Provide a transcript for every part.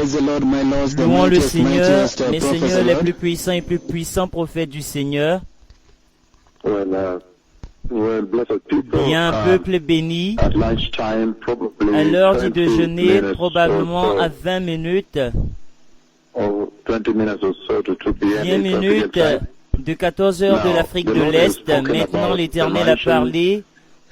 Praise the Lord, my lords, the Louons le mightiest, Seigneur, mightiest mes prophets, seigneurs les Lord. plus puissants et plus puissants prophètes du Seigneur. Blessed people, Bien un peuple béni, at lunchtime, probably à l'heure du 20 déjeuner, minutes probablement or so, à 20 minutes, or 20 minutes or so to 2 p.m. 20 East African minutes time. de 14 heures de Now, l'Afrique the de Lord has l'Est. spoken Maintenant, about l'Éternel the a mansion parlé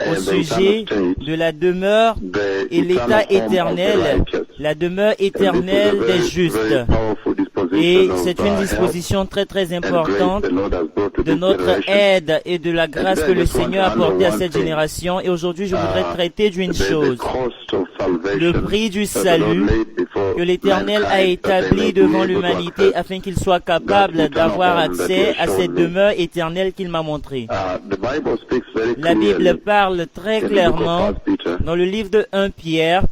au and the sujet eternal state, de la demeure the et l'état eternal home of the éternel, righteous. la demeure And this is a éternelle des very, justes. very powerful disposition Et of c'est une help disposition très très and grace importante the Lord has brought to de this notre generation. aide et de la grâce que le Seigneur a apportée à cette thing. génération. Et aujourd'hui, je voudrais traiter d'une The chose, cost of salvation le prix du that the Lord salut laid before que l'Éternel a mankind, that they établi may be devant able to l'humanité access afin qu'il soit capable d'avoir accès à cette me. demeure éternelle qu'il m'a montrée. The Bible speaks very La Bible clearly parle très in the book clairement of 1 Peter, dans le livre de 1 Pierre,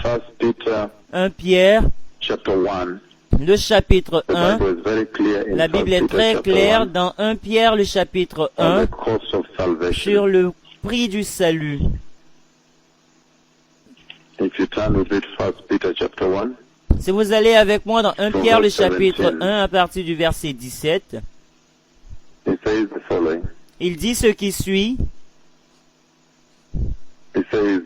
1 Peter 1 Pierre, chapter 1. le chapitre The 1. Bible is very clear in La 1 Bible est Peter très chapter claire 1 dans 1 Pierre, le chapitre on 1, the cost of salvation. sur le prix du salut. If you turn with it, 1 Peter chapter 1, Si vous allez avec moi dans 1 Pierre, le chapitre 1, à partir du verset 17, it says the following. il dit ce qui suit. It says,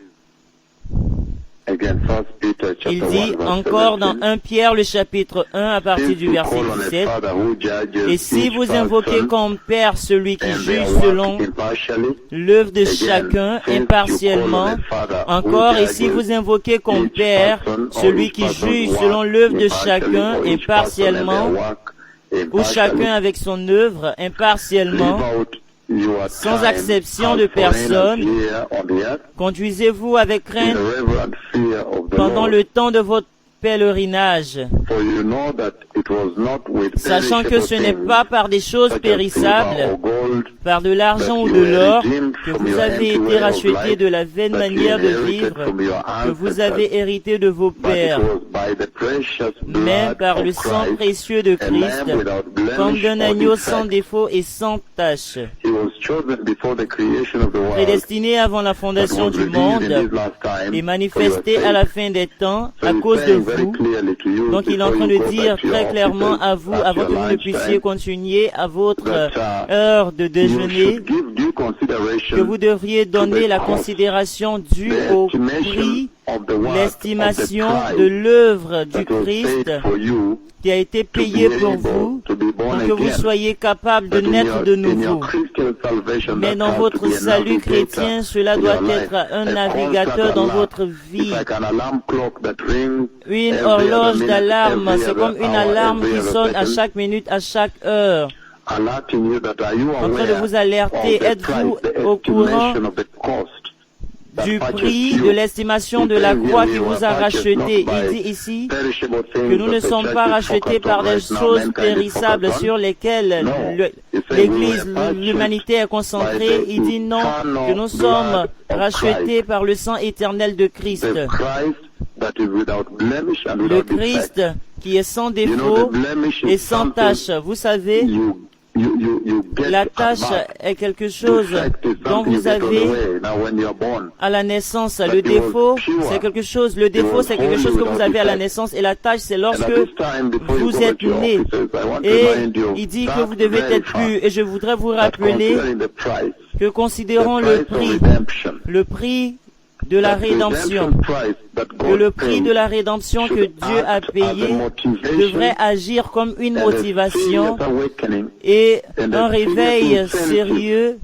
again, 1 Peter chapter Il 1, dit verse encore dans 17, 1 Pierre, le chapitre 1, à partir Since du you verset call on a 17, Father who judges et si each vous invoquez person comme Père celui qui and juge their work selon impartially, l'œuvre de again, chacun since you impartialement, call on a Father who encore, et si judges vous invoquez comme each Père person or celui each qui person's juge work selon l'œuvre de impartially, chacun or each person and impartialement, their work ou impartially, chacun avec son œuvre impartialement, live out your sans time acception as de foreigners personne, here on the earth, conduisez-vous avec in crainte reverent fear of the pendant Lord. le temps de votre pèlerinage, For you know that it was not with sachant que perishable ce n'est things, pas par des choses such as silver périssables, or gold, par de l'argent ou that de you were l'or, redeemed que from vous your avez empty été way of rachetés life, de la vaine that you manière de inherited vivre from your que vous ancestors, avez hérité de vos but it pères, was by the precious mais blood par le of sang Christ, précieux de a Christ, lamb without comme blemish d'un or agneau sans defect. défaut et sans tache, He was chosen before the creation of the world, prédestiné avant la but fondation was du revealed monde in these last times et for manifesté your à la sake. fin des temps So à he's cause de saying very vous. clearly to you Donc il est en before train you de go dire back to your très clairement offices à vous, at avant your que vous ne lunchtime, puissiez continuer à votre that heure de you déjeuner, should give due consideration que vous devriez donner la cost, considération due the au estimation prix, of the work, l'estimation of the de price l'œuvre du that was Christ paid for you qui a été to be payée pour able vous, to be born pour que vous again. soyez capable de But in naître your- de in your nouveau. Christian salvation, Mais that dans has to votre be a salut navigator chrétien, cela in doit your life, être un a navigateur constant dans alarm. votre It's vie. like an alarm clock that rings Une every horloge other minute, d'alarme, every c'est other comme une hour, alarme every qui other sonne à second, chaque minute, à chaque heure, alerting you that are you en train de aware vous alerter. of the Êtes-vous price, the au courant estimation of the cost that du purchased prix, you? de l'estimation de la croix qui vous a racheté? Il dit ici Perishable que things nous ne that the sommes church pas is rachetés focused par on des right now, choses mankind is périssables focused on. sur lesquelles No. He said l'Église, we were purchased l'humanité est concentrée. by the Il dit non, que nous eternal sommes blood of rachetés Christ. par le sang éternel de Christ. The Christ that is without blemish and Le without defect. Christ qui est sans You know, défaut the blemish et is sans something tache. Vous savez, you get la at tache birth. est quelque chose Defect is dont something you vous get on the avez way. Now when you're born, à la naissance. But Le it was défaut, pure. c'est quelque chose. Le défaut, was c'est quelque holy chose que vous without avez à la defect. naissance. Et la tâche, c'est and lorsque at this time, before you vous go back êtes to your né. offices, I want to Et remind you il dit que that vous devez very être fact, pur. Et je voudrais vous that rappeler considering the price, que considérons le the price of prix, redemption, le prix de la that rédemption, redemption price that que God le prix paid de la rédemption que should Dieu a act as a payé motivation devrait agir comme une and a motivation serious awakening et and un a réveil serious sérieux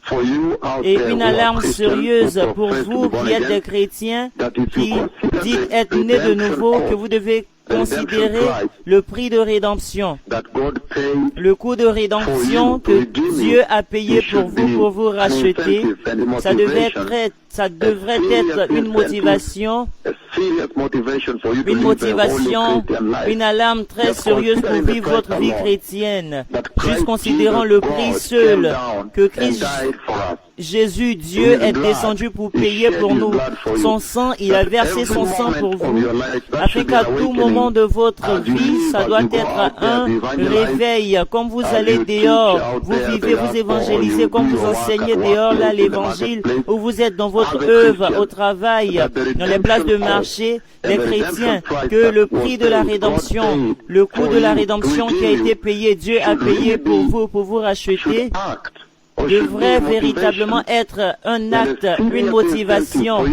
for you out et there une who are alarme Christians, sérieuse who pour profess to vous be born qui êtes again, des chrétiens, that if qui you consider dites the être nés de redemption nouveau, cost que vous devez considérer le prix de rédemption, that God paid le coût de rédemption que Dieu a payé pour vous racheter. Ça devrait être une motivation, une alarme très sérieuse pour vivre votre vie chrétienne, juste considérant le prix seul que Christ Jésus, Dieu, est descendu pour payer pour nous. Son sang, il a versé son sang pour vous, afin qu'à tout moment de votre vie, ça doit être un réveil. Comme vous allez dehors, vous vivez, vous évangélisez, comme vous enseignez dehors, là, l'évangile, où vous êtes dans votre œuvre, au travail, dans les places de marché, chercher les chrétiens que le prix de la rédemption, le coût de la rédemption qui a été payé, Dieu a payé pour vous racheter, devrait véritablement être un acte, une motivation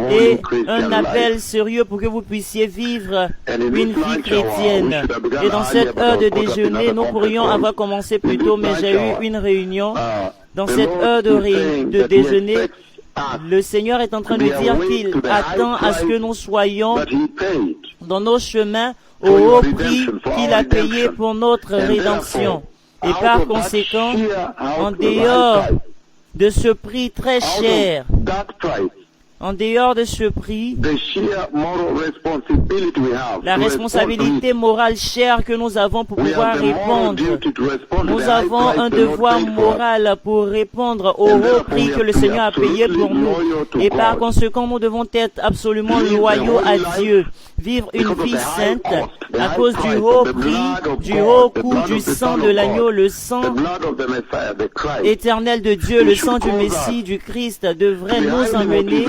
et un appel sérieux pour que vous puissiez vivre une vie chrétienne. Et dans cette heure de déjeuner, nous pourrions avoir commencé plus tôt, mais j'ai eu une réunion. Dans cette heure de déjeuner, le Seigneur est en train de dire qu'il attend à ce que nous soyons dans nos chemins au haut prix qu'il a payé pour notre rédemption. Et par conséquent, en dehors de ce prix très cher, en dehors de ce prix, la responsabilité morale chère que nous avons pour pouvoir répondre, nous avons un devoir moral pour répondre au haut prix que le Seigneur a payé pour nous. Et par conséquent, nous devons être absolument loyaux à Dieu, vivre une vie sainte à cause du haut prix, du haut coût du sang de l'agneau, le sang éternel de Dieu, le sang du Messie, du Christ, devrait nous emmener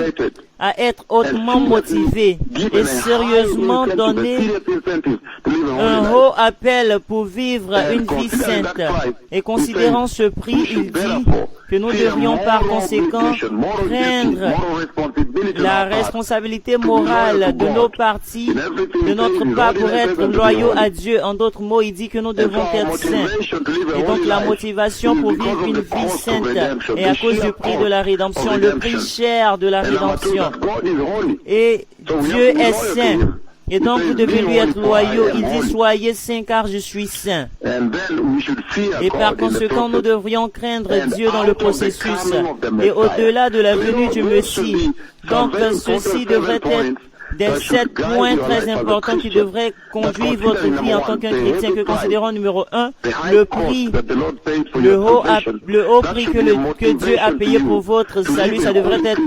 à être hautement motivés et sérieusement donner un haut appel pour vivre une vie sainte. Et considérant ce prix, il dit que nous devrions par conséquent craindre la responsabilité morale de nos partis, de notre part pour être loyaux à Dieu. En d'autres mots, il dit que nous devons être saints. Et donc la motivation pour vivre une vie sainte est à cause du prix de la rédemption, le prix cher de la rédemption. Et Dieu est saint. Et donc vous devez lui être loyaux. Il dit soyez saints car je suis saint. Et par conséquent nous devrions craindre Dieu dans le processus et au-delà de la venue du Messie. Donc ceci devrait être des 7 points très importants qui devraient conduire votre vie en tant qu'un chrétien que considérons numéro 1, le prix, le haut prix que Dieu a payé pour votre salut. Ça devrait être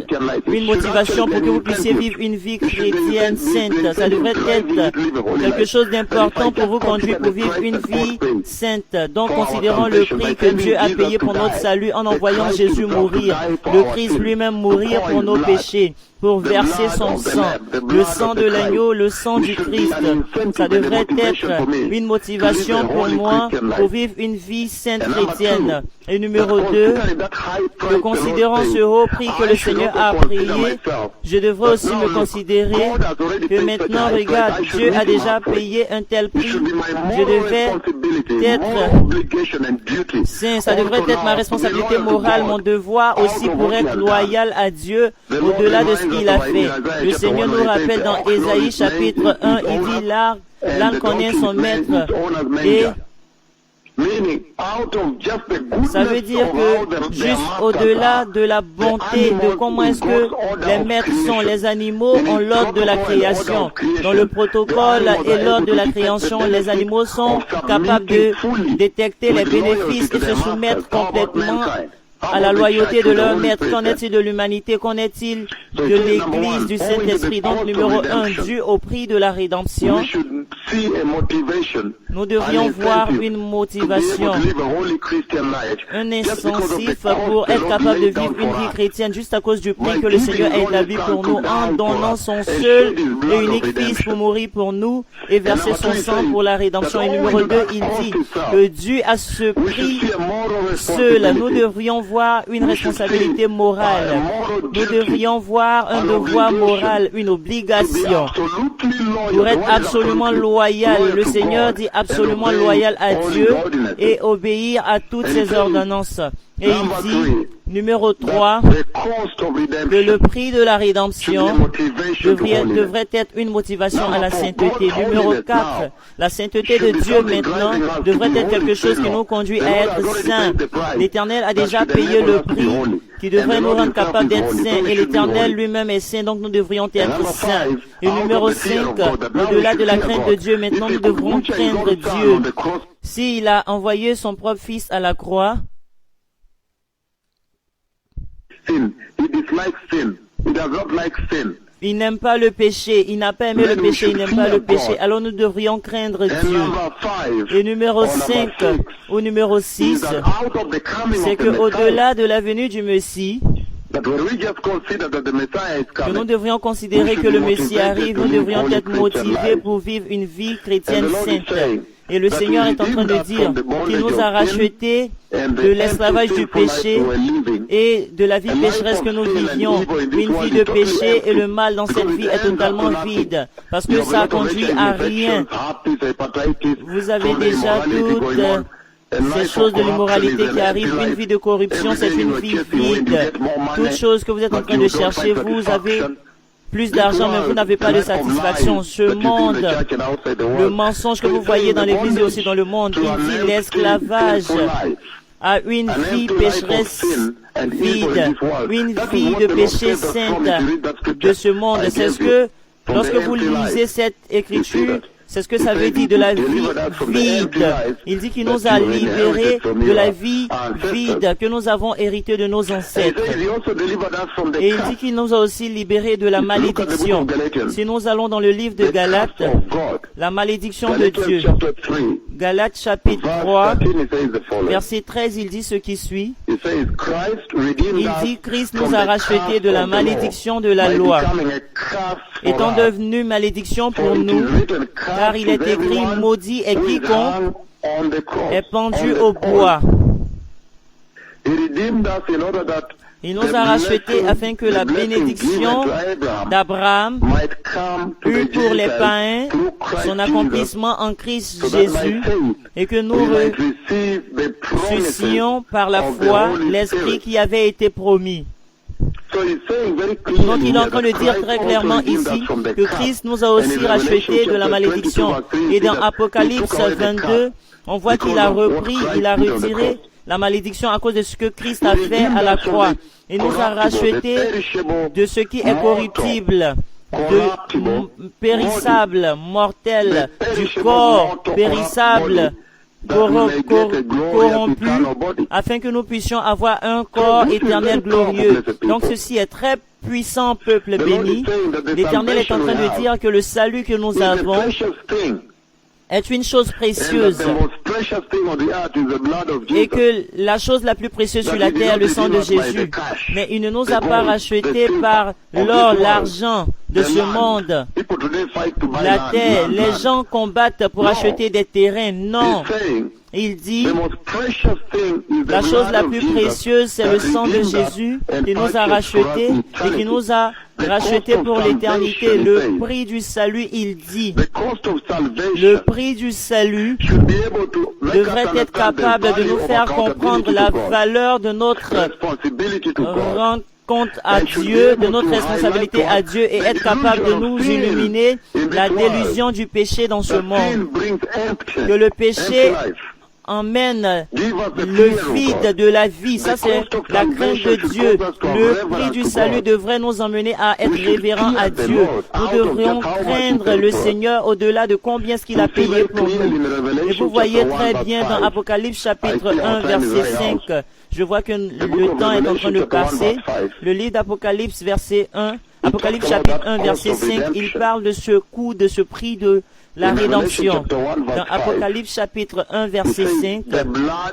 une motivation pour que vous puissiez vivre une vie chrétienne sainte. Ça devrait être quelque chose d'important pour vous conduire pour vivre une vie sainte. Donc considérons le prix que Dieu a payé pour notre salut en envoyant Jésus mourir, le Christ lui-même mourir pour nos péchés, pour verser son sang, le sang de l'agneau, le sang du Christ. Ça devrait être une motivation pour moi pour vivre une vie sainte chrétienne. Et numéro 2, que considérant ce haut prix que le Seigneur a payé, je devrais aussi me considérer que maintenant, regarde, Dieu a déjà payé un tel prix. Je devais être saint. Ça devrait être ma responsabilité morale, mon devoir aussi pour être loyal à Dieu au-delà de ce qu'il a fait. Le Seigneur nous rappelle dans Ésaïe chapitre 1, il dit l'âne connaît son maître. Et ça veut dire que juste au-delà de la bonté, de comment est-ce que les maîtres sont, les animaux ont l'ordre de la création. Dans le protocole et l'ordre de la création, les animaux sont capables de détecter les bénéfices et se soumettre complètement à la loyauté de leur maître. Qu'en est-il de l'humanité? Qu'en est-il de l'Église du Saint-Esprit? Donc, numéro 1, dû au prix de la rédemption, nous devrions voir une motivation, un intensif pour être capable de vivre une vie chrétienne juste à cause du prix que le Seigneur a établi pour nous en donnant son seul et unique Fils pour mourir pour nous et verser son sang pour la rédemption. Et numéro 2, il dit que dû à ce prix seul, nous devrions voir une responsabilité morale. Nous devrions voir un devoir moral, une obligation pour être absolument loyal. Le Seigneur dit absolument loyal à Dieu et obéir à toutes ses ordonnances. Et il dit, numéro 3, que le prix de la rédemption devrait être une motivation à la sainteté. Numéro 4, la sainteté de Dieu maintenant devrait être quelque chose qui nous conduit à être saints. L'Éternel a déjà payé le prix qui devrait nous rendre capables d'être saints. Et l'Éternel lui-même est saint, donc nous devrions être saints. Et numéro 5, au-delà de la crainte de Dieu, maintenant nous devrons craindre Dieu. S'il a envoyé son propre Fils à la croix, il n'aime pas le péché, il n'a pas aimé le péché, il n'aime pas le péché. Alors nous devrions craindre Dieu. Et numéro 5 ou numéro 6, c'est que au-delà de la venue du Messie, que nous devrions considérer que le Messie arrive, nous devrions être motivés pour vivre une vie chrétienne sainte. Et le Seigneur est en train de dire qu'il nous a rachetés de l'esclavage du péché et de la vie pécheresse que nous vivions. Une vie de péché et le mal dans cette vie est totalement vide parce que ça conduit à rien. Vous avez déjà toutes ces choses de l'immoralité qui arrivent. Une vie de corruption, c'est une vie vide. Toutes choses que vous êtes en train de chercher, vous avez plus d'argent, mais vous n'avez pas de satisfaction. Ce monde, le mensonge que vous voyez dans l'église et aussi dans le monde, il dit l'esclavage à une vie pécheresse vide, une vie de péché sainte de ce monde. C'est ce que, lorsque vous lisez cette écriture, c'est ce que ça veut dire de la vie vide. Il dit qu'il nous a libérés de la vie vide que nous avons héritée de nos ancêtres. Et il dit qu'il nous a aussi libérés de la malédiction. Si nous allons dans le livre de Galates, la malédiction de Dieu, Galates chapitre 3, verset 13, il dit ce qui suit. Il dit Christ nous a rachetés de la malédiction de la loi, étant devenu malédiction pour nous, car il est écrit, maudit est quiconque est pendu au bois. Il nous a rachetés afin que la bénédiction d'Abraham eût pour les païens son accomplissement en Christ Jésus et que nous reçussions par la foi l'Esprit qui avait été promis. Donc il est en train de dire très clairement ici que Christ nous a aussi rachetés de la malédiction. Et dans Apocalypse 22, on voit qu'il a repris, il a retiré la malédiction à cause de ce que Christ a fait à la croix. Il nous a rachetés de ce qui est corruptible, de périssable, mortel, du corps périssable, corrompu, afin que nous puissions avoir un corps éternel glorieux. Donc ceci est très puissant, peuple béni. L'Éternel est en train de dire que le salut que nous avons est une chose précieuse et que la chose la plus précieuse sur la terre est le sang de Jésus. Mais il ne nous a pas rachetés par l'or, l'argent de ce monde, la terre. Les gens combattent pour acheter des terrains. Non. Il dit, la chose la plus précieuse, c'est le sang de Jésus qui nous a rachetés et qui nous a rachetés pour l'éternité. Le prix du salut, il dit, le prix du salut devrait être capable de nous faire comprendre la valeur de notre compte à Dieu, de notre responsabilité à Dieu et être capable de nous illuminer la délusion du péché dans ce monde. Que le péché emmène le vide de la vie. Ça, c'est la crainte de Dieu. Le prix du salut devrait nous emmener à être révérents à Dieu. Nous devrions craindre le Seigneur au-delà de combien ce qu'il a payé pour nous. Et vous voyez très bien dans Apocalypse chapitre 1, verset 5. Je vois que le temps est en train de passer. Le livre d'Apocalypse, verset 1, Apocalypse chapitre 1, verset 5, il parle de ce coût, de ce prix de la rédemption. Dans Apocalypse chapitre 1, verset 5,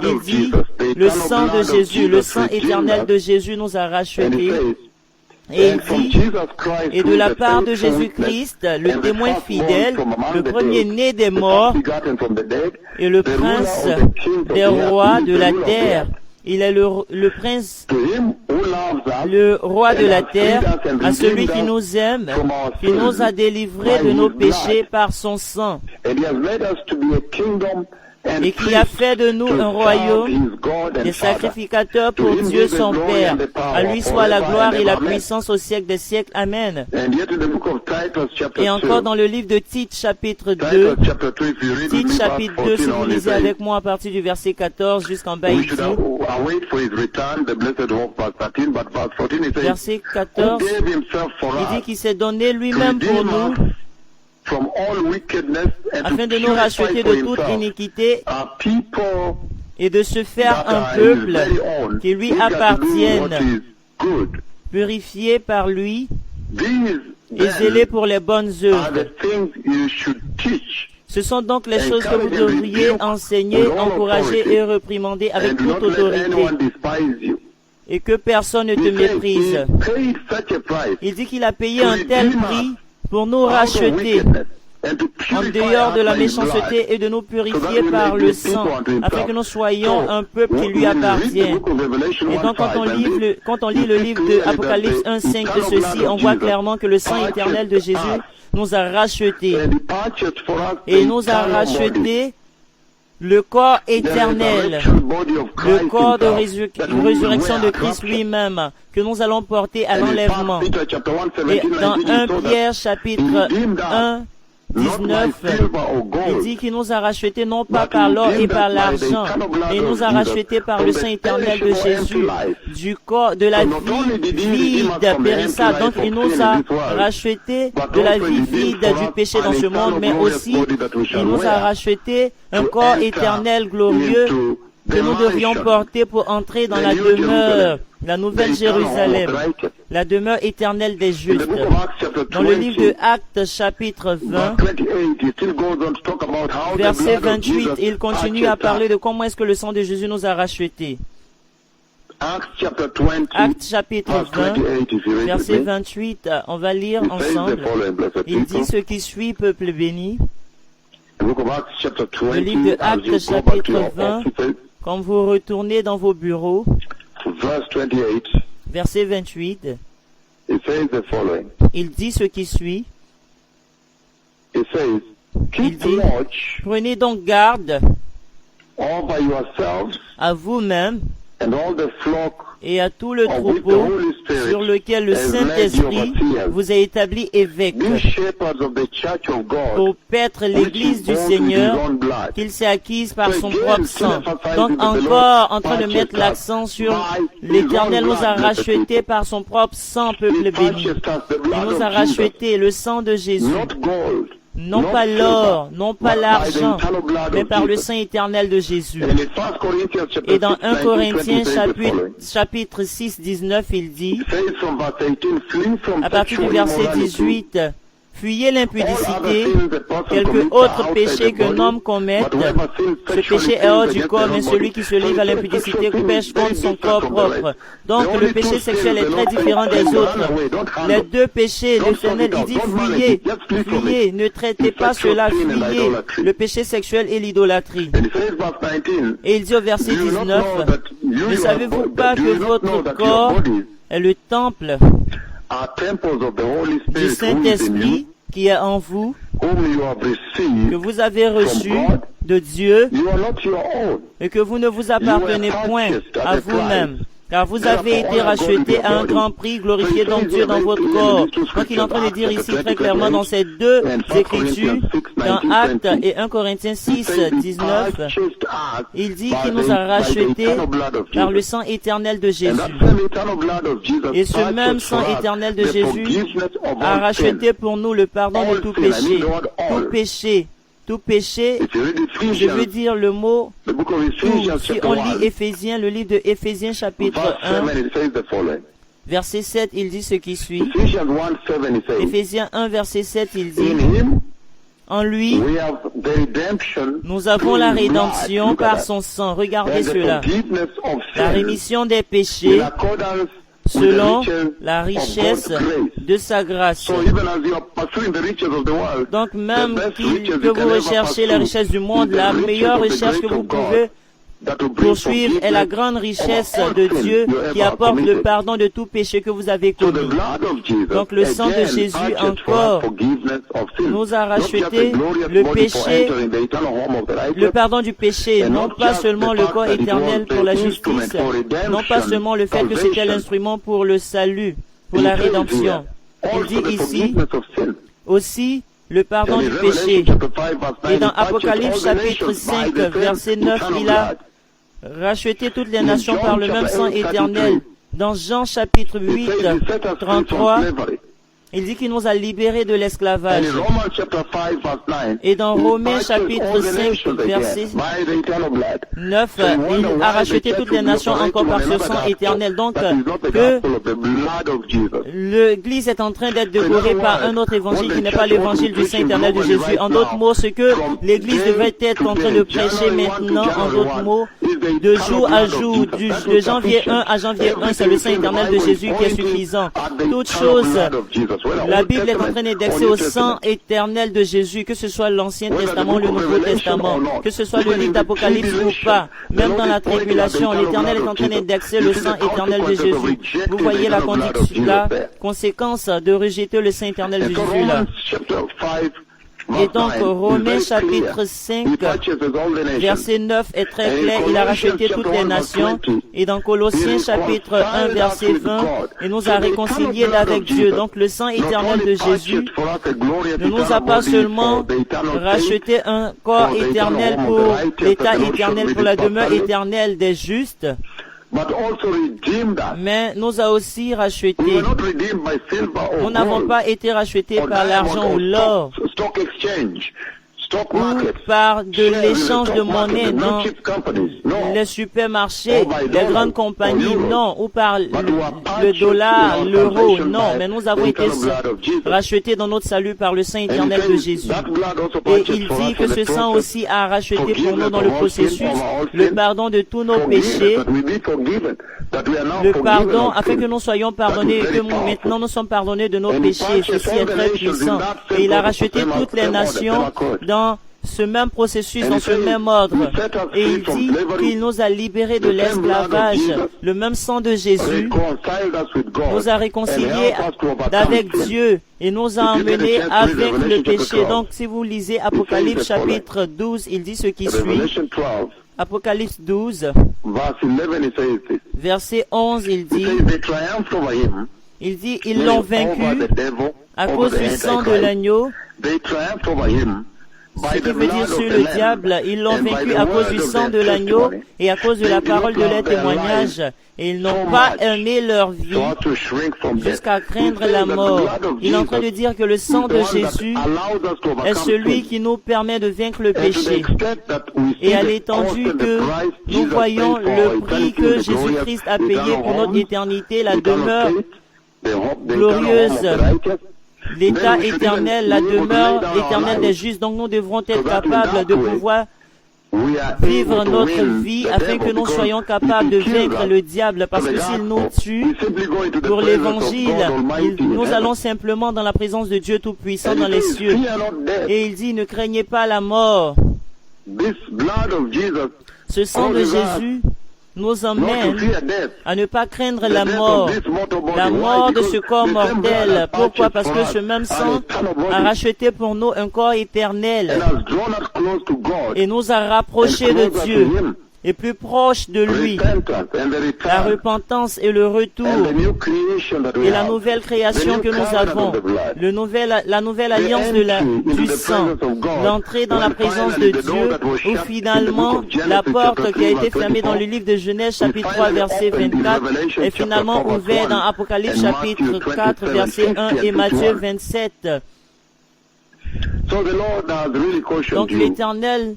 il dit, le sang de Jésus, le sang éternel de Jésus nous a rachetés. Et il dit, et de la part de Jésus-Christ, le témoin fidèle, le premier-né des morts et le prince des rois de la terre. Il est le prince, le roi de la terre, à celui qui nous aime, qui nous a délivrés de nos péchés par son sang, et qui a fait de nous un royaume, des sacrificateurs pour Dieu son Père. À lui soit la gloire et la puissance au siècle des siècles. Amen. Et encore dans le livre de Tite, chapitre 2, Tite, chapitre 2, si vous lisez avec moi à partir du verset 14 jusqu'en bas, il dit, verset 14, il dit qu'il s'est donné lui-même pour nous, afin de nous racheter de toute iniquité et de se faire un peuple qui lui appartienne, purifié par lui et zélé pour les bonnes œuvres. Ce sont donc les choses que vous devriez enseigner, encourager et réprimander avec toute autorité. et que personne ne te méprise. Il dit qu'il a payé un tel prix pour nous racheter en dehors de la méchanceté et de nous purifier par le sang, afin que nous soyons un peuple qui lui appartient. Et donc, quand on lit le livre de Apocalypse 1:5 de ceci, on voit clairement que le sang éternel de Jésus nous a rachetés. Et il nous a rachetés le corps éternel, le corps de résurrection de Christ lui-même, que nous allons porter à l'enlèvement. Et dans 1 Pierre chapitre 1, 19, il dit qu'il nous a rachetés non pas par l'or et par l'argent, mais il nous a rachetés par le sang éternel de Jésus, du corps, de la vie vide, périssable. Donc il nous a rachetés de la vie vide du péché dans ce monde, mais aussi il nous a rachetés un corps éternel glorieux que nous devions porter pour entrer dans la demeure, la nouvelle Jérusalem, la demeure éternelle des justes. Dans le livre de Actes, chapitre 20, verset 28, il continue à parler de comment est-ce que le sang de Jésus nous a rachetés. Actes, chapitre 20, verset 28, on va lire ensemble. Il dit ce qui suit, peuple béni. Le livre de Actes, chapitre 20, quand vous retournez dans vos bureaux, verset 28, il dit ce qui suit. Il dit, prenez donc garde à vous-même et à tout le troupeau sur lequel le Saint-Esprit vous a établi évêque pour paître l'Église du Seigneur qu'il s'est acquise par son propre sang. Donc encore en train de mettre l'accent sur l'Éternel nous a rachetés par son propre sang, peuple béni. Il nous a rachetés, le sang de Jésus. Non pas l'or, non pas l'argent, mais par le sang éternel de Jésus. Et dans 1 Corinthiens chapitre 6, 19, il dit, à partir du verset 18, fuyez l'impudicité, quelque autre péché qu'un homme commette. Ce péché est hors du corps, mais celui qui se livre à l'impudicité pêche contre son corps propre. Donc le péché sexuel est très différent des autres. Les deux péchés, l'Éternel, il dit fuyez, fuyez, ne traitez pas cela, fuyez le péché sexuel et l'idolâtrie. Et il dit au verset 19, ne savez-vous pas que votre corps est le temple du Saint-Esprit qui est en vous, que vous avez reçu de Dieu, et que vous ne vous appartenez point à vous-même, car vous avez été rachetés à un grand prix, glorifiez donc Dieu dans votre corps. Donc il est en train de dire ici très clairement dans ces deux écritures, dans Actes et 1 Corinthiens 6, 19, il dit qu'il nous a rachetés par le sang éternel de Jésus. Et ce même sang éternel de Jésus a racheté pour nous le pardon de tout péché. Tout péché. Tout péché, je veux dire le mot tout. Si on lit Éphésiens, le livre de Éphésiens chapitre 1, verset 7, il dit ce qui suit. Éphésiens 1, verset 7, il dit, en lui, nous avons la rédemption par son sang. Regardez cela. La rémission des péchés selon la richesse de sa grâce. Donc même que vous recherchez la richesse du monde, la meilleure recherche que vous pouvez poursuivre est la grande richesse de Dieu qui apporte le pardon de tout péché que vous avez commis. Donc le sang de Jésus encore nous a racheté le péché, le pardon du péché, non pas seulement le corps éternel pour la justice, non pas seulement le fait que c'était l'instrument pour le salut, pour la rédemption. Il dit ici aussi le pardon du péché. Et dans Apocalypse chapitre 5, verset 9, il a racheté toutes les nations par le même sang éternel. Dans Jean chapitre 8, 33, il dit qu'il nous a libérés de l'esclavage. Et dans Romains chapitre 5, verset 9, il a racheté toutes les nations encore par ce sang éternel. Donc, que l'Église est en train d'être dévorée par un autre évangile qui n'est pas l'évangile du sang éternel de Jésus. En d'autres mots, ce que l'Église devrait être en train de prêcher maintenant, en d'autres mots, de jour à jour, de janvier 1 à janvier 1, c'est le sang éternel de Jésus qui est suffisant. Toute chose, la Bible est en train d'indexer au sang éternel de Jésus, que ce soit l'Ancien Testament ou le Nouveau Testament, que ce soit le livre d'Apocalypse ou pas. Même dans la tribulation, l'Éternel est en train d'indexer le sang éternel de Jésus. Vous voyez la conséquence de rejeter le sang éternel de Jésus là. Et donc, Romains chapitre 5, verset 9 est très clair. Il a racheté toutes les nations. Et dans Colossiens chapitre 1, verset 20, il nous a réconciliés avec Dieu. Donc, le sang éternel de Jésus ne nous a pas seulement racheté un corps éternel pour l'état éternel, pour la demeure éternelle des justes, mais nous a aussi rachetés. Nous n'avons pas été rachetés par l'argent ou l'or, ou par de l'échange de monnaie dans les supermarchés, les grandes compagnies, non, ou par le dollar, l'euro, non, mais nous avons été rachetés dans notre salut par le sang éternel de Jésus. Et il dit que ce sang aussi a racheté pour nous dans le processus le pardon de tous nos péchés, le pardon afin que nous soyons pardonnés et que maintenant nous sommes pardonnés de nos péchés. Ceci est très puissant. Et il a racheté toutes les nations dans ce même processus, dans ce même ordre. Et il dit qu'il nous a libérés de l'esclavage. Le même sang de Jésus nous a réconciliés avec Dieu et nous a emmenés avec le péché. Donc, si vous lisez Apocalypse chapitre 12, il dit ce qui suit. Apocalypse 12, verset 11, il dit, ils l'ont vaincu à cause du sang de l'agneau. Ce qui veut dire sur le diable, ils l'ont vaincu à cause du sang de l'agneau et à cause de la parole de leur témoignage. Et ils n'ont pas aimé leur vie jusqu'à craindre la mort. Il est en train de dire que le sang de Jésus est celui qui nous permet de vaincre le péché. Et à l'étendue que nous voyons le prix que Jésus-Christ a payé pour notre éternité, la demeure glorieuse, l'état éternel, la demeure éternelle des justes. Donc nous devrons être capables de pouvoir vivre notre vie afin que nous soyons capables de vaincre le diable, parce que s'il nous tue pour l'évangile, nous allons simplement dans la présence de Dieu Tout-Puissant dans les cieux. Et il dit, ne craignez pas la mort. Ce sang de Jésus nous emmène à ne pas craindre la mort de ce corps mortel. Pourquoi? Parce que ce même sang a racheté pour nous un corps éternel et nous a rapprochés de Dieu et plus proche de lui. La repentance et le retour et la nouvelle création que nous avons, la nouvelle alliance du sang, l'entrée dans la présence de Dieu, où finalement la porte qui a été fermée dans le livre de Genèse chapitre 3 verset 24 est finalement ouverte dans Apocalypse chapitre 4 verset 1 et Matthieu 27. Donc l'Éternel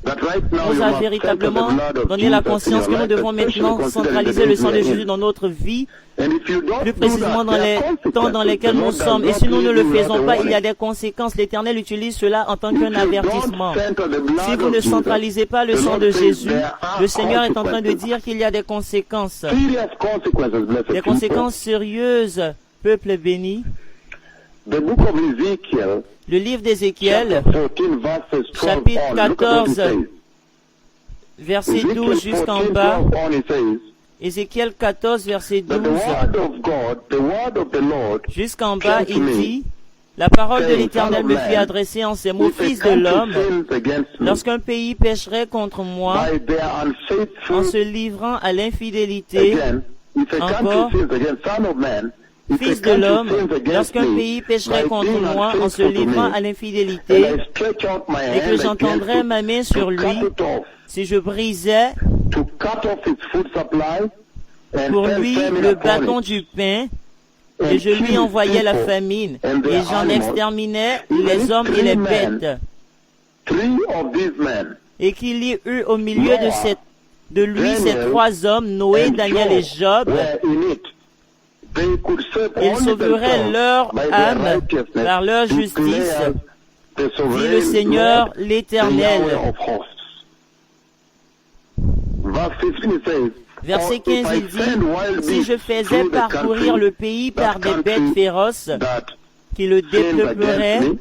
nous a véritablement donné la conscience que nous devons maintenant centraliser le sang de Jésus dans notre vie, plus précisément dans les temps dans lesquels nous sommes. Et si nous ne le faisons pas, il y a des conséquences. L'Éternel utilise cela en tant qu'un avertissement. Si vous ne centralisez pas le sang de Jésus, le Seigneur est en train de dire qu'il y a des conséquences. Des conséquences sérieuses, peuple béni. Le livre d'Ézéchiel, chapitre 14, verset 12 jusqu'en bas. Ézéchiel 14, verset 12. Jusqu'en bas, il dit, la parole de l'Éternel me fut adressée en ces mots, Fils de l'homme, lorsqu'un pays pécherait contre moi, en se livrant à l'infidélité, encore, Fils de l'homme, lorsqu'un pays pécherait contre moi en se livrant à l'infidélité, et que j'entendrais ma main sur lui, si je brisais pour lui le bâton du pain, et je lui envoyais la famine, et j'en exterminais les hommes et les bêtes, et qu'il y eut au milieu de lui ces trois hommes, Noé, Daniel et Job. Ils sauveraient leur âme par leur justice, dit le Seigneur l'Éternel. verse 15 it says, Verset 15, il dit, si je faisais through the parcourir country, le pays par des that bêtes country féroces that qui le sinned against dépeupleraient, me,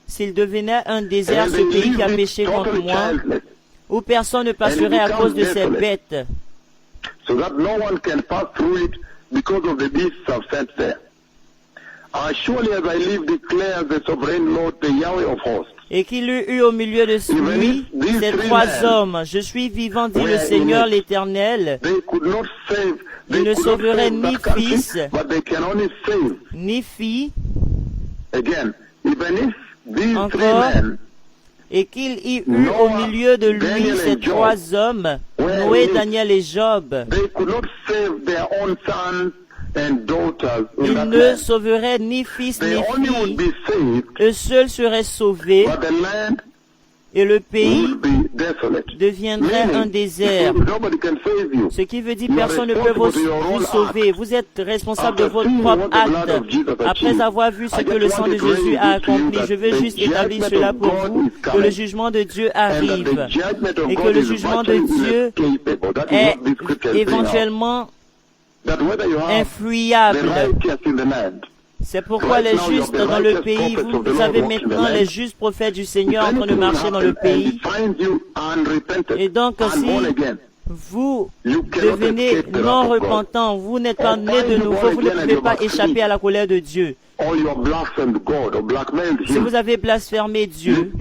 s'il devenait un désert, and ce they pays qui a leave it péché contre totally moi, childless, où personne ne passerait à cause de ces desolate. bêtes, so that no one can pass through it because of the beasts I've sent there. Surely as I live, declares the sovereign Lord, the Yahweh of hosts. et qu'il eût eu au milieu de lui ces trois hommes. Je suis vivant, dit le Seigneur l'Éternel. They could not save, Ils they ne could not sauveraient save ni that country, fils, but they can only save. ni fille, Again, even if these Encore. three men, et qu'il y eut au milieu de lui ces trois hommes, Noé, Daniel et Job. they could not save their own sons and daughters in Ils that ne land. sauveraient ni fils They ni only would fille. be saved, Eux seuls seraient sauvés but the land et le pays would be desolate. deviendrait un désert. Nobody can save you. Ce qui veut dire personne ne peut vous sauver. Vous êtes responsable de votre propre acte. Après avoir vu ce que le sang de Jésus a accompli, je veux juste établir cela pour vous, que le jugement de Dieu arrive et que le jugement de Dieu est éventuellement infuyable. C'est pourquoi les justes dans le pays, vous avez maintenant les justes prophètes du Seigneur en train de marcher dans le pays. Et donc, si vous devenez non repentant, vous n'êtes pas né de nouveau, vous ne pouvez pas échapper à la colère de Dieu. Si vous avez blasphémé Dieu,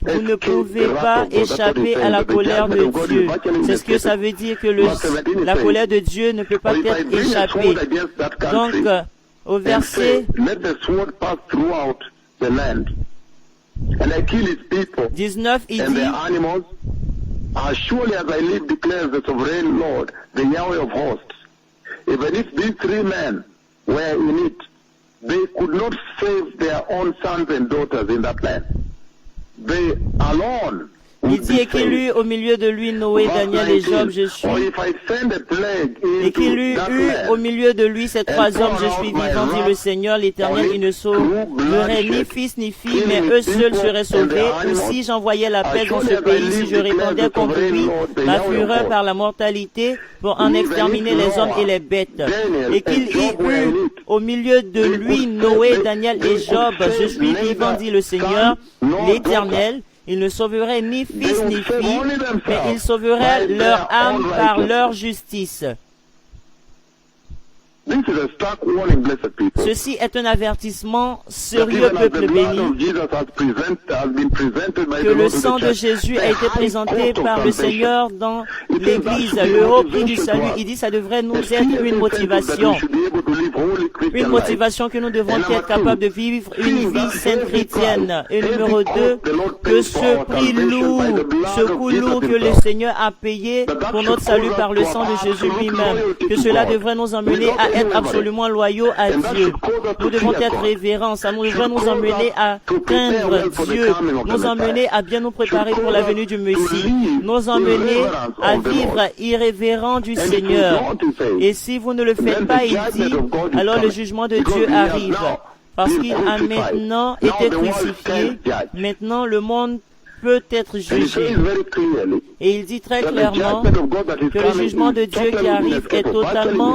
vous ne pouvez pas échapper à la colère de Dieu. C'est ce que ça veut dire que la colère de Dieu ne peut pas être échappée. Donc, au verset 19, il dit, As surely as I live, declares the sovereign Lord, the Yahweh of hosts, even if these three men were in it, they could not save their own sons and daughters in that land. They alone. Il dit, et qu'il eut au milieu de lui Noé, Daniel et Job, je suis. Et qu'il eut au milieu de lui ces trois hommes, je suis vivant, dit le Seigneur l'Éternel, il ne sauverait ni fils ni fille, mais eux seuls seraient sauvés. Ou si j'envoyais la peste dans ce pays, si je répandais contre lui ma fureur par la mortalité pour en exterminer les hommes et les bêtes. Et qu'il y eut au milieu de lui Noé, Daniel et Job, je suis vivant, dit le Seigneur l'Éternel. Ils ne sauveraient ni fils ni fille, mais ils sauveraient leur âme par leur justice. Ceci est un avertissement sérieux, peuple béni, que le sang de Jésus a été présenté par le Seigneur dans l'Église, le haut prix du salut. Il dit que ça devrait nous être une motivation que nous devons être capables de vivre une vie sainte chrétienne. Et numéro 2, que ce prix lourd, ce coût lourd que le Seigneur a payé pour notre salut par le sang de Jésus lui-même, que cela devrait nous emmener à être absolument loyaux à Dieu. Nous devons être révérents. Ça nous devrait nous emmener à craindre Dieu, nous emmener à bien nous préparer pour la venue du Messie, nous emmener à vivre irrévérent du Seigneur. Et si vous ne le faites pas, il dit, alors le jugement de Dieu arrive. Parce qu'il a maintenant été crucifié. Maintenant, le monde peut être jugé. Et il dit très clairement que le jugement de Dieu qui arrive est totalement,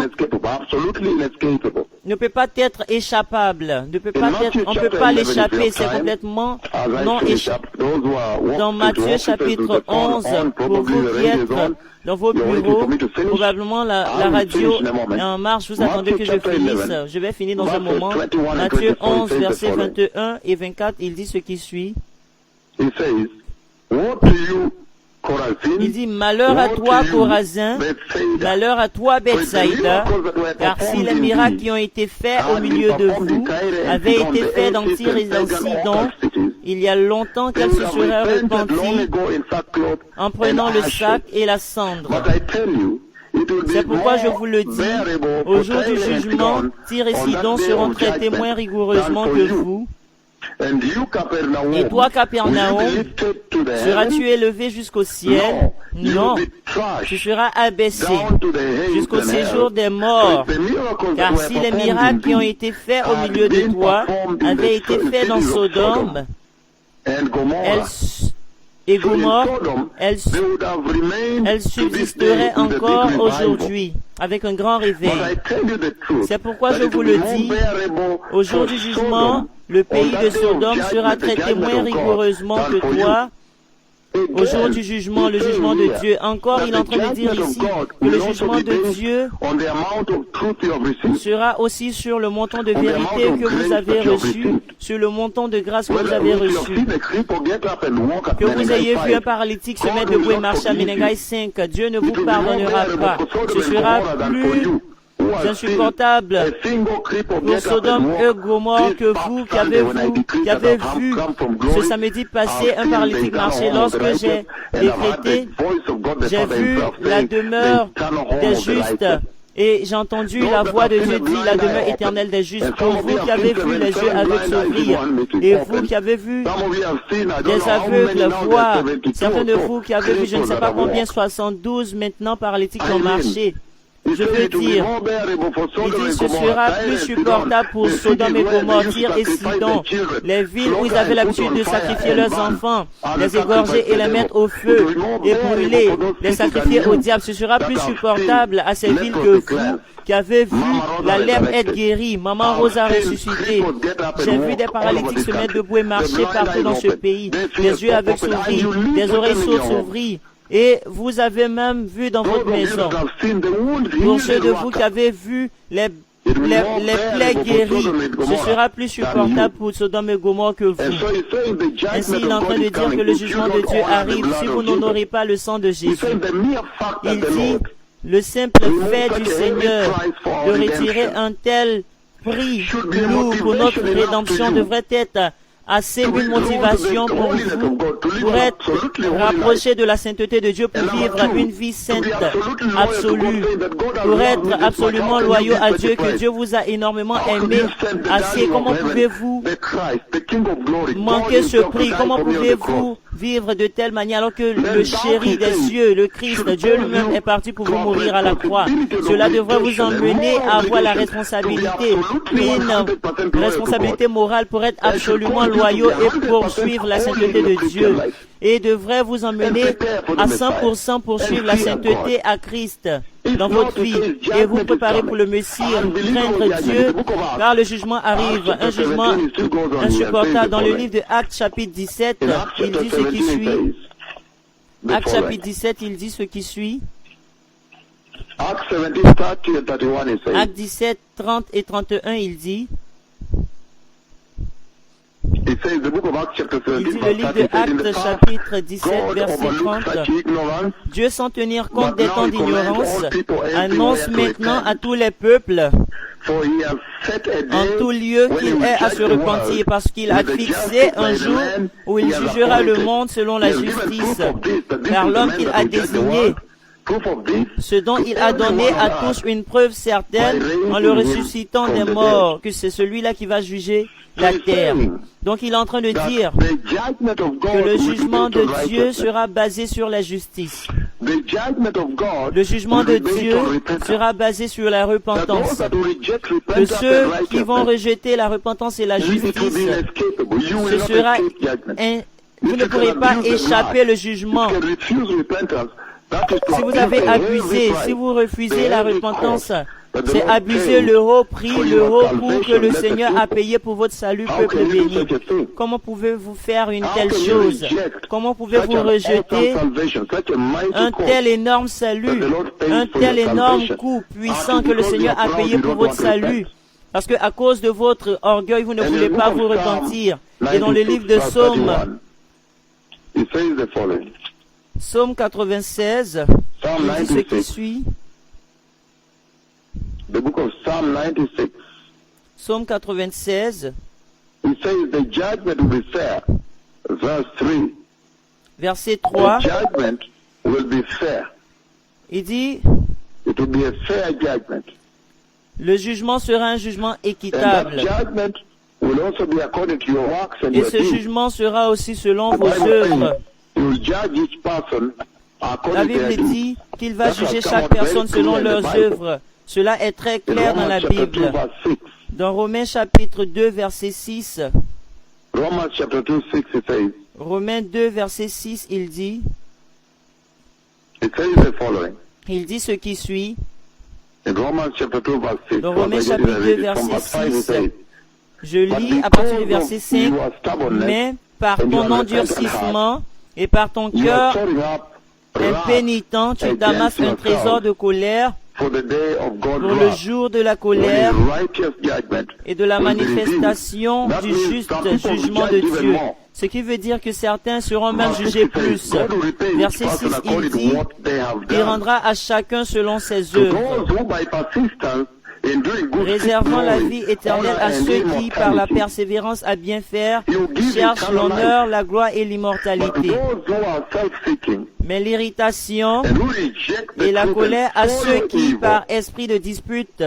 ne peut pas être échappable, on ne peut pas l'échapper, c'est complètement non échappable. Dans Matthieu chapitre 11, pour vous qui êtes dans vos bureaux, probablement la radio est en marche, vous attendez que je finisse, je vais finir dans un moment. Matthieu 11, versets 21 et 24, il dit ce qui suit. Il dit, malheur à toi, Chorazin, malheur à toi, Bethsaïda, car si les miracles qui ont été faits au milieu de vous avaient été faits dans Tyr et dans Sidon, il y a longtemps qu'elle se serait repentie en prenant le sac et la cendre. C'est pourquoi je vous le dis, au jour du jugement, Tyr et Sidon seront traités moins rigoureusement que vous. Et toi, Capernaum, seras-tu élevé jusqu'au ciel? Non, tu seras abaissé jusqu'au séjour des morts. Car si les miracles qui ont été faits au milieu de toi avaient été faits dans Sodome, et Gomorrhe, elles subsisteraient encore aujourd'hui, avec un grand réveil. C'est pourquoi je vous le dis, au jour du jugement, le pays de Sodome sera traité moins rigoureusement que toi. Au jour du jugement, le jugement de Dieu. Encore, il est en train de dire ici que le jugement de Dieu sera aussi sur le montant de vérité que vous avez reçu, sur le montant de grâce que vous avez reçu. Que vous ayez vu un paralytique se mettre debout et marcher à Ménégaï 5, Dieu ne vous pardonnera pas. Ce sera plus insupportable pour Sodome et Gomorrhe que vous qui avez vu ce samedi passé un paralytique marcher. Lorsque j'ai décrété, j'ai vu la demeure des justes et j'ai entendu la voix de Dieu dire la demeure éternelle des justes. Pour vous qui avez vu les yeux aveugles s'ouvrir et vous qui avez vu des aveugles voir, certains de vous qui avez vu je ne sais pas combien, 72 maintenant paralytiques qui ont marché. Je veux dire, il dit, ce sera plus supportable pour Sodome et Gomorrhe, Tyr et Sidon, les villes où ils avaient l'habitude de sacrifier leurs enfants, les égorger et les mettre au feu et brûler, les sacrifier au diable. Ce sera plus supportable à ces villes que vous qui avez vu la lèpre être guérie, Maman Rose a ressuscité. J'ai vu des paralytiques se mettre debout et marcher partout dans ce pays, des yeux aveugles s'ouvrir, des oreilles sourdes s'ouvrir. Et vous avez même vu dans votre maison, pour ceux de vous qui avez vu les plaies guéries, ce sera plus supportable pour Sodome et Gomorrhe que vous. Ainsi, il est en train de dire que le jugement de Dieu arrive si vous n'honorez pas le sang de Jésus. Il dit, le simple fait du Seigneur de retirer un tel prix lourd pour notre rédemption devrait être assez une motivation pour vous, pour être rapproché de la sainteté de Dieu, pour vivre une vie sainte, absolue, pour être absolument loyaux à Dieu, que Dieu vous a énormément aimé assez. Comment pouvez-vous manquer ce prix? Comment pouvez-vous vivre de telle manière alors que le chéri des cieux, le Christ, Dieu lui-même est parti pour vous mourir à la croix? Cela devrait vous emmener à avoir la responsabilité, une responsabilité morale pour être absolument loyaux et poursuivre la sainteté de Dieu, et devrait vous emmener à 100% poursuivre la sainteté à Christ dans votre vie et vous préparer pour le Messie, craindre Dieu car le jugement arrive, un jugement insupportable. Dans le livre de Actes chapitre 17, il dit ce qui suit. Actes chapitre 17, il dit ce qui suit. Actes 17, 30 et 31, il dit. Il dit le livre de Actes chapitre 17 verset 30. Dieu sans tenir compte des temps d'ignorance annonce maintenant à tous les peuples en tout lieu qu'il est à se repentir parce qu'il a fixé un jour où il jugera le monde selon la justice car l'homme qu'il a désigné, ce dont il a donné à tous une preuve certaine en le ressuscitant des morts, que c'est celui-là qui va juger la terre. Donc il est en train de dire que le jugement de Dieu sera basé sur la justice. Le jugement de Dieu sera basé sur la repentance. Que ceux qui vont rejeter la repentance et la justice, ce sera vous ne pourrez pas échapper le jugement. Si vous avez abusé, si vous refusez la repentance, c'est abuser le haut prix, le haut coût que le Seigneur a payé pour votre salut, peuple béni. Comment pouvez-vous faire une telle chose? Comment pouvez-vous rejeter un tel énorme salut, un tel énorme coût puissant que le Seigneur a payé pour votre salut? Parce que à cause de votre orgueil, vous ne voulez pas vous repentir. Et dans le livre de Psaume 96, il dit ce qui suit. The book of Psalm 96. Psaume 96. It says the judgment will be fair. Verse 3. Verset 3. The judgment will be fair. Il dit, it will be a fair judgment. Le jugement sera un jugement équitable. And that judgment will also be according to your works and Et your ce deeds. jugement sera aussi selon vos œuvres. You will judge each person according La to their Bible deeds. dit qu'il va juger chaque personne selon leurs œuvres. Cela est très clair dans la Bible. Dans Romains chapitre 2 verset 6. Romans chapter 2, 6 it says, Romains 2, verset 6, il dit the following. Il dit ce qui suit. In Romans chapter 2, verse 6. Dans Romains chapitre 2, verset 6, je lis à partir du verset 5, mais par ton endurcissement et par ton cœur impénitent, tu d'amasses un trésor de colère pour le jour de la colère et de la manifestation du juste jugement de Dieu. Ce qui veut dire que certains seront même jugés plus. Verset 6, il dit, il rendra à chacun selon ses œuvres, réservant la vie éternelle à ceux qui, par la persévérance à bien faire, cherchent l'honneur, la gloire et l'immortalité. Mais l'irritation et la colère à ceux qui, par esprit de dispute,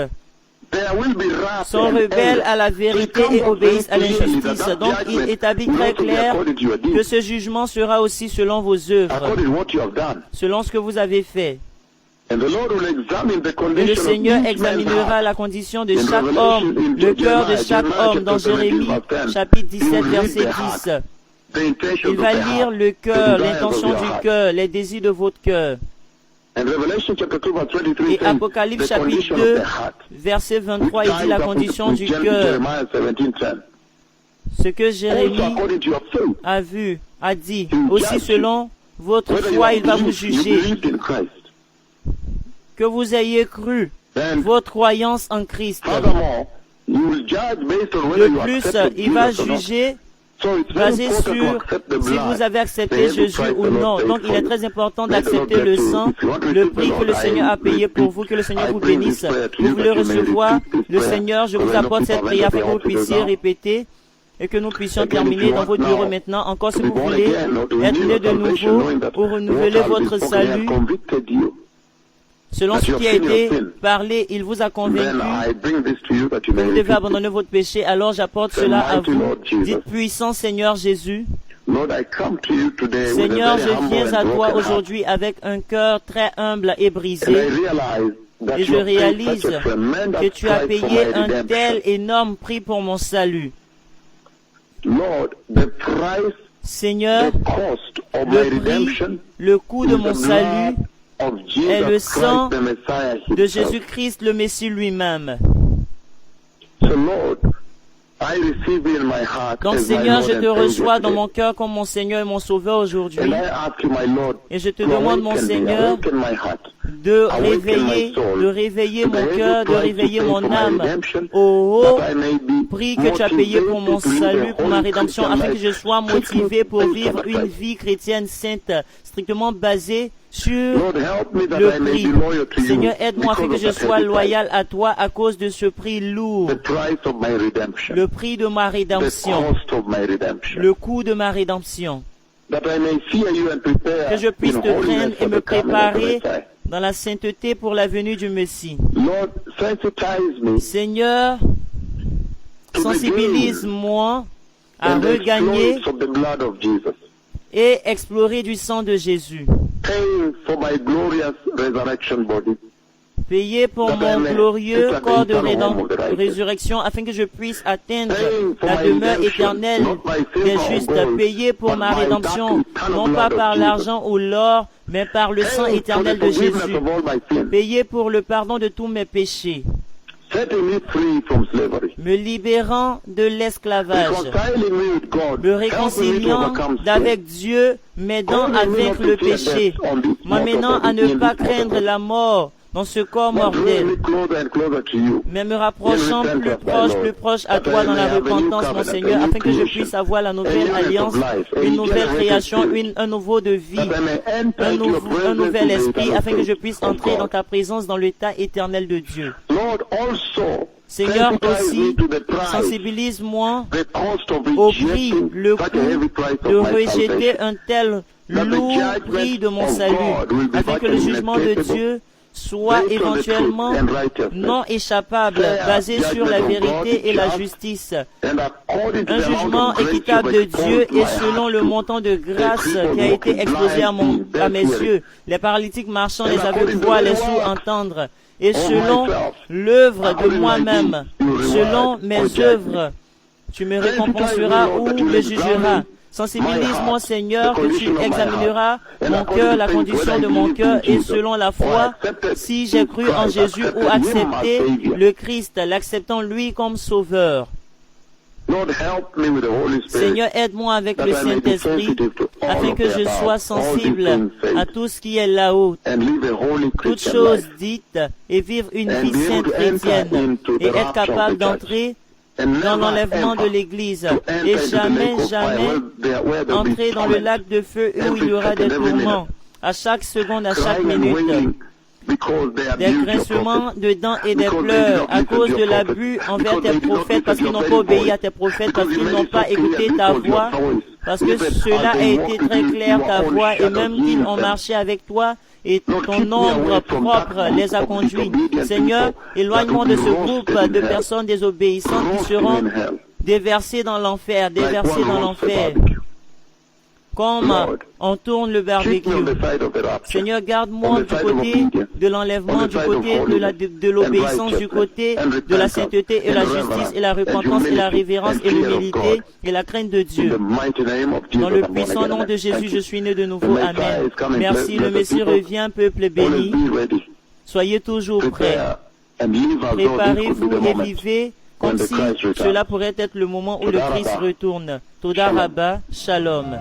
sont rebelles à la vérité et obéissent à l'injustice. Donc, il établit très clair que ce jugement sera aussi selon vos œuvres, selon ce que vous avez fait. Et le Seigneur examinera la condition de chaque homme, le cœur de chaque homme, dans Jérémie, chapitre 17, verset 10. Il va lire le cœur, l'intention du cœur, les désirs de votre cœur. Et Apocalypse chapitre 2, verset 23, il dit la condition du cœur. Ce que Jérémie a vu, a dit, aussi selon votre foi, il va vous juger. Que vous ayez cru, votre croyance en Christ. De plus, il va juger basé sur si vous avez accepté Jésus ou non. Donc, il est très important d'accepter le sang, le prix que le Seigneur a payé pour vous, que le Seigneur vous bénisse. Vous voulez recevoir le Seigneur, je vous apporte cette prière afin que vous puissiez répéter et que nous puissions terminer dans votre bureau maintenant. Encore, si vous voulez être né de nouveau ou renouveler votre salut, selon ce qui a été parlé, il vous a convaincu que vous devez abandonner votre péché. Alors j'apporte cela à vous. Dites puissant Seigneur Jésus. Seigneur, je viens à toi aujourd'hui avec un cœur très humble et brisé. Et je réalise que tu as payé un tel énorme prix pour mon salut. Seigneur, le prix, le coût de mon salut est le sang de Jésus-Christ, le Messie lui-même. Donc, Seigneur, je te reçois dans mon cœur comme mon Seigneur et mon Sauveur aujourd'hui. Et je te demande, mon Seigneur, de réveiller mon cœur, de réveiller mon âme au haut prix que tu as payé pour mon salut, pour ma rédemption, afin que je sois motivé pour vivre une vie chrétienne sainte, strictement basée sur le prix. Seigneur, aide-moi afin que je sois loyal à toi à cause de ce prix lourd, le prix de ma rédemption, le coût de ma rédemption, que je puisse te craindre et me préparer dans la sainteté pour la venue du Messie. Seigneur, sensibilise-moi à regagner et explorer du sang de Jésus. Payer pour mon glorieux corps de résurrection afin que je puisse atteindre la demeure éternelle des justes. Payer pour ma rédemption, non pas par l'argent ou l'or, mais par le sang éternel de Jésus. Payer pour le pardon de tous mes péchés, me libérant de l'esclavage, me réconciliant avec Dieu, m'aidant à vaincre le péché, m'amenant à ne pas craindre la mort dans ce corps mortel, mais me rapprochant plus proche à toi dans la repentance, mon Seigneur, afin que je puisse avoir la nouvelle alliance, une nouvelle création, un nouveau de vie, un nouvel esprit, afin que je puisse entrer dans ta présence dans l'état éternel de Dieu. Seigneur, aussi, sensibilise-moi au prix, le coût de rejeter un tel lourd prix de mon salut, afin que le jugement de Dieu soit éventuellement non échappable, basé sur la vérité et la justice. Un jugement équitable de Dieu et selon le montant de grâce qui a été exposé à mes yeux. Les paralytiques marchant, les aveugles voient, les sourds entendre. Et selon l'œuvre de moi-même, selon mes œuvres, tu me récompenseras ou me jugeras. Sensibilise-moi, Seigneur, que tu examineras mon cœur, la condition de mon cœur, et selon la foi, si j'ai cru en Jésus ou accepté le Christ, l'acceptant lui comme sauveur. Seigneur, aide-moi avec le Saint-Esprit, afin que je sois sensible à tout ce qui est là-haut, toutes choses dites, et vivre une vie sainte chrétienne, et être capable d'entrer dans l'enlèvement de l'Église, et jamais entrer dans le lac de feu où il y aura des tourments, à chaque seconde, à chaque minute, des grincements de dents et des pleurs à cause de l'abus envers tes prophètes, parce qu'ils n'ont pas obéi à tes prophètes, parce qu'ils n'ont pas écouté ta voix, parce que cela a été très clair, ta voix, et même qu'ils ont marché avec toi, et ton ombre propre les a conduits. Seigneur, éloigne-moi de ce groupe de personnes désobéissantes qui seront déversées dans l'enfer, comme on tourne le barbecue. Seigneur, garde-moi du côté de l'enlèvement, du côté de l'obéissance, du côté de la sainteté et la justice et la repentance et la révérence et l'humilité et la crainte de Dieu. Dans le puissant nom de Jésus, je suis né de nouveau. Amen. Merci, le Messie revient, peuple béni. Soyez toujours prêts. Préparez-vous et vivez comme si cela pourrait être le moment où le Christ retourne. Toda Rabba, Shalom.